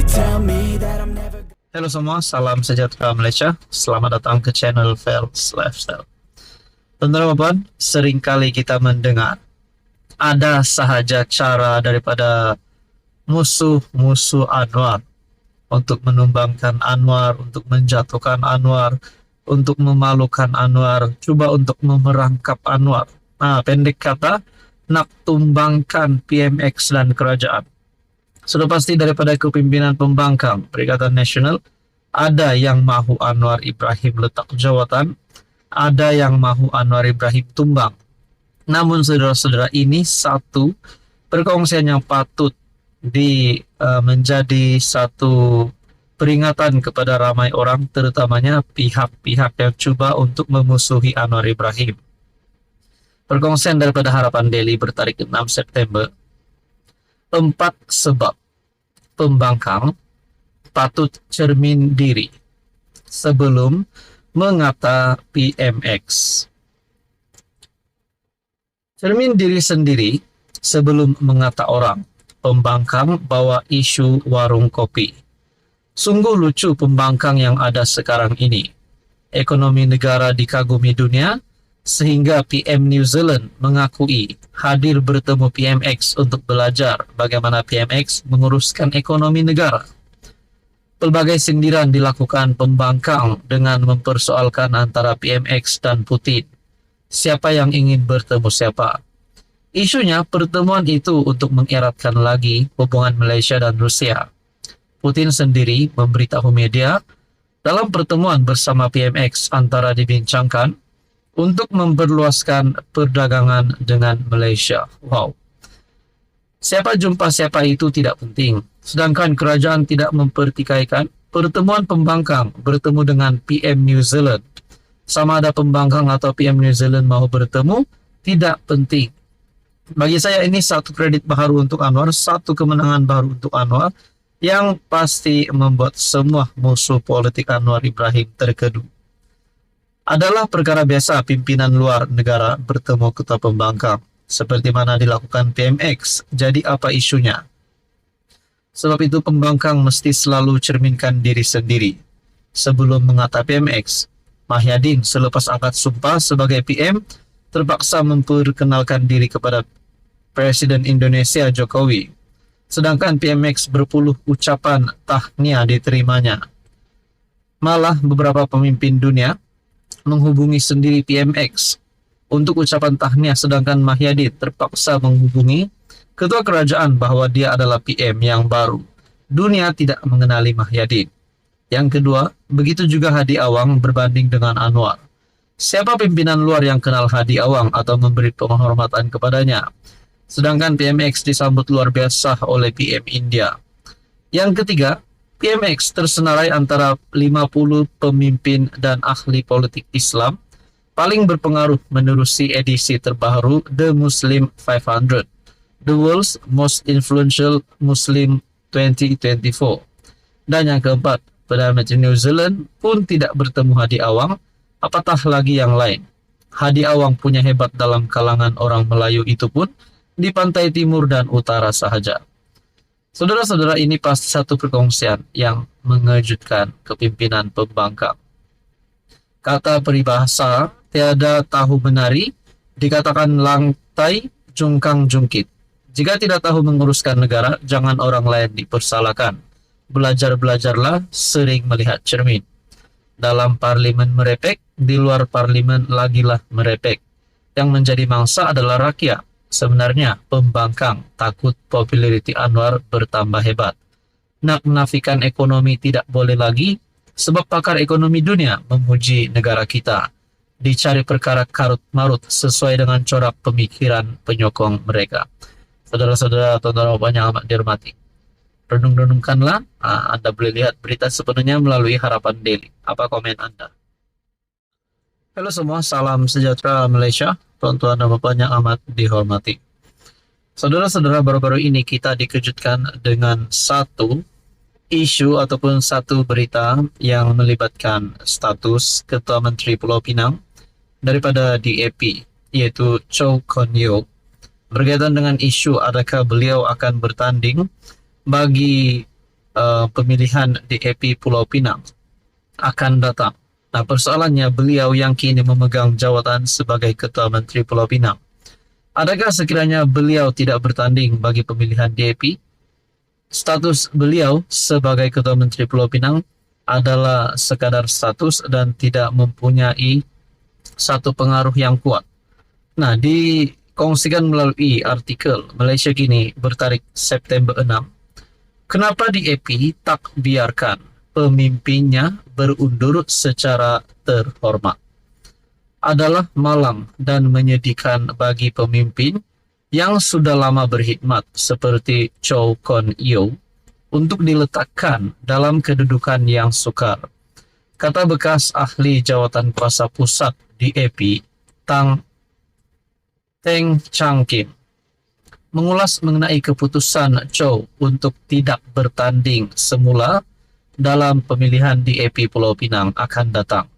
tell me that I'm never. Halo semua, salam sejahtera Malaysia. Selamat datang ke channel Fels Lifestyle. Teman-teman, seringkali kita mendengar ada sahaja cara daripada musuh-musuh Anwar untuk menumbangkan Anwar, untuk menjatuhkan Anwar, untuk memalukan Anwar, coba untuk memerangkap Anwar. Nah, pendek kata, nak tumbangkan PMX dan kerajaan. Sudah pasti daripada kepimpinan pembangkang Perikatan Nasional, ada yang mahu Anwar Ibrahim letak jawatan, ada yang mahu Anwar Ibrahim tumbang. Namun saudara-saudara, ini satu perkongsian yang patut menjadi satu peringatan kepada ramai orang, terutamanya pihak-pihak yang coba untuk memusuhi Anwar Ibrahim. Perkongsian daripada Harapan Daily bertarik 6 September. 4 sebab pembangkang patut cermin diri sebelum mengata PMX. Cermin diri sendiri sebelum mengata orang. Pembangkang bawa isu warung kopi. Sungguh lucu pembangkang yang ada sekarang ini. Ekonomi negara dikagumi dunia, sehingga PM New Zealand mengakui hadir bertemu PMX untuk belajar bagaimana PMX menguruskan ekonomi negara. Pelbagai sindiran dilakukan pembangkang dengan mempersoalkan antara PMX dan Putin. Siapa yang ingin bertemu siapa? Isunya pertemuan itu untuk mengeratkan lagi hubungan Malaysia dan Rusia. Putin sendiri memberitahu media dalam pertemuan bersama PMX antara dibincangkan untuk memperluaskan perdagangan dengan Malaysia. Wow. Siapa jumpa siapa itu tidak penting. Sedangkan kerajaan tidak mempertikaikan pertemuan pembangkang bertemu dengan PM New Zealand. Sama ada pembangkang atau PM New Zealand mau bertemu, tidak penting. Bagi saya ini satu kredit baru untuk Anwar, satu kemenangan baru untuk Anwar, yang pasti membuat semua musuh politik Anwar Ibrahim terkedu. Adalah perkara biasa pimpinan luar negara bertemu ketua pembangkang, seperti mana dilakukan PMX. Jadi apa isunya? Sebab itu pembangkang mesti selalu cerminkan diri sendiri. Sebelum mengata PMX, Mahyadin selepas angkat sumpah sebagai PM, terpaksa memperkenalkan diri kepada Presiden Indonesia Jokowi. Sedangkan PMX berpuluh ucapan tahniah diterimanya. Malah beberapa pemimpin dunia menghubungi sendiri PMX untuk ucapan tahniah, sedangkan Mahyadin terpaksa menghubungi ketua kerajaan bahwa dia adalah PM yang baru. Dunia tidak mengenali Mahyadin. Yang kedua, begitu juga Hadi Awang berbanding dengan Anwar. Siapa pimpinan luar yang kenal Hadi Awang atau memberi penghormatan kepadanya? Sedangkan PMX disambut luar biasa oleh PM India. Yang ketiga, PMX tersenarai antara 50 pemimpin dan ahli politik Islam paling berpengaruh menerusi edisi terbaru The Muslim 500, The World's Most Influential Muslim 2024. Dan yang keempat, Perdana Menteri New Zealand pun tidak bertemu Hadi Awang, apatah lagi yang lain. Hadi Awang punya hebat dalam kalangan orang Melayu itu pun di pantai timur dan utara sahaja. Saudara-saudara, ini pasti satu perkongsian yang mengejutkan kepimpinan pembangkang. Kata peribahasa, tiada tahu menari, dikatakan lantai jungkang jungkit. Jika tidak tahu menguruskan negara, jangan orang lain dipersalahkan. Belajar-belajarlah, sering melihat cermin. Dalam parlimen merepek, di luar parlimen lagilah merepek. Yang menjadi mangsa adalah rakyat. Sebenarnya pembangkang takut populariti Anwar bertambah hebat. Nak menafikan ekonomi tidak boleh lagi, sebab pakar ekonomi dunia memuji negara kita. Dicari perkara karut-marut sesuai dengan corak pemikiran penyokong mereka. Saudara-saudara, tuan-tuan yang amat dihormati, renung-renungkanlah. Anda boleh lihat berita sepenuhnya melalui Harapan Daily. Apa komen Anda? Halo semua, salam sejahtera Malaysia. Tuan-tuan dan bapak yang amat dihormati. Saudara-saudara, baru-baru ini kita dikejutkan dengan satu isu ataupun satu berita yang melibatkan status Ketua Menteri Pulau Pinang daripada DAP, yaitu Chow Kon Yeow, berkaitan dengan isu adakah beliau akan bertanding bagi pemilihan DAP Pulau Pinang akan datang. Nah, persoalannya beliau yang kini memegang jawatan sebagai Ketua Menteri Pulau Pinang. Adakah sekiranya beliau tidak bertanding bagi pemilihan DAP? Status beliau sebagai Ketua Menteri Pulau Pinang adalah sekadar status dan tidak mempunyai satu pengaruh yang kuat. Nah, dikongsikan melalui artikel Malaysia Kini bertarik September 6. Kenapa DAP tak biarkan pemimpinnya berundur secara terhormat? Adalah malang dan menyedihkan bagi pemimpin yang sudah lama berkhidmat seperti Chow Kon Yeow untuk diletakkan dalam kedudukan yang sukar, kata bekas ahli jawatan kuasa pusat DAP Teng Chang Kim. Mengulas mengenai keputusan Chow untuk tidak bertanding semula dalam pemilihan DAP Pulau Pinang akan datang.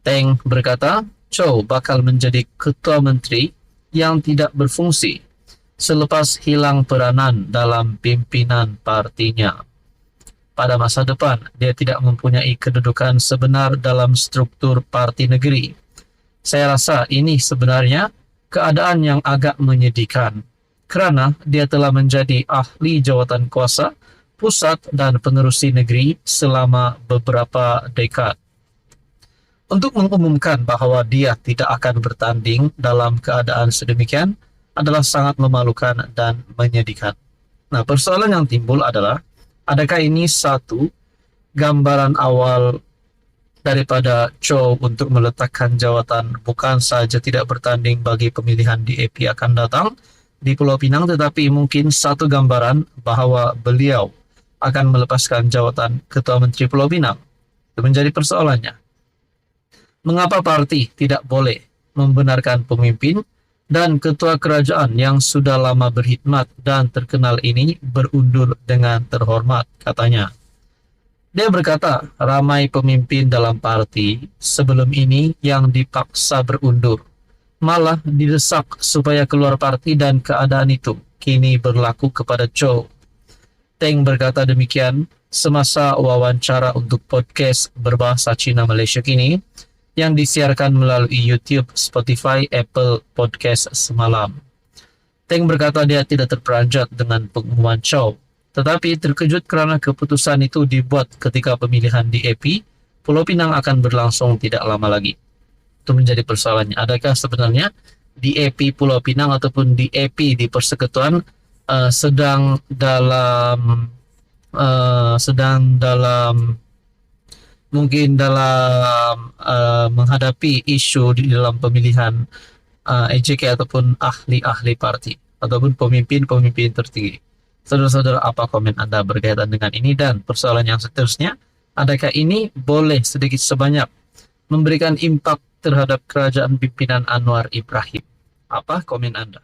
Teng berkata, Chow bakal menjadi ketua menteri yang tidak berfungsi selepas hilang peranan dalam pimpinan partinya. Pada masa depan, dia tidak mempunyai kedudukan sebenar dalam struktur parti negeri. Saya rasa ini sebenarnya keadaan yang agak menyedihkan, kerana dia telah menjadi ahli jawatan kuasa pusat dan penerusi negeri selama beberapa dekad. Untuk mengumumkan bahawa dia tidak akan bertanding dalam keadaan sedemikian adalah sangat memalukan dan menyedihkan. Nah, persoalan yang timbul adalah, adakah ini satu gambaran awal daripada Chow untuk meletakkan jawatan bukan saja tidak bertanding bagi pemilihan DAP akan datang di Pulau Pinang, tetapi mungkin satu gambaran bahawa beliau akan melepaskan jawatan Ketua Menteri Pulau Pinang? Itu menjadi persoalannya. Mengapa parti tidak boleh membenarkan pemimpin dan ketua kerajaan yang sudah lama berkhidmat dan terkenal ini berundur dengan terhormat, katanya. Dia berkata, ramai pemimpin dalam parti sebelum ini yang dipaksa berundur, malah didesak supaya keluar parti, dan keadaan itu kini berlaku kepada Chow. Teng berkata demikian semasa wawancara untuk podcast berbahasa Cina Malaysia Kini yang disiarkan melalui YouTube, Spotify, Apple Podcast semalam. Teng berkata dia tidak terperanjat dengan pengumuman Chow, tetapi terkejut kerana keputusan itu dibuat ketika pemilihan DAP Pulau Pinang akan berlangsung tidak lama lagi. Itu menjadi persoalannya. Adakah sebenarnya DAP Pulau Pinang ataupun DAP di Persekutuan sedang menghadapi isu di dalam pemilihan AJK ataupun ahli-ahli parti ataupun pemimpin-pemimpin tertinggi. Saudara-saudara, apa komen Anda berkaitan dengan ini? Dan persoalan yang seterusnya, adakah ini boleh sedikit sebanyak memberikan impak terhadap kerajaan pimpinan Anwar Ibrahim? Apa komen Anda?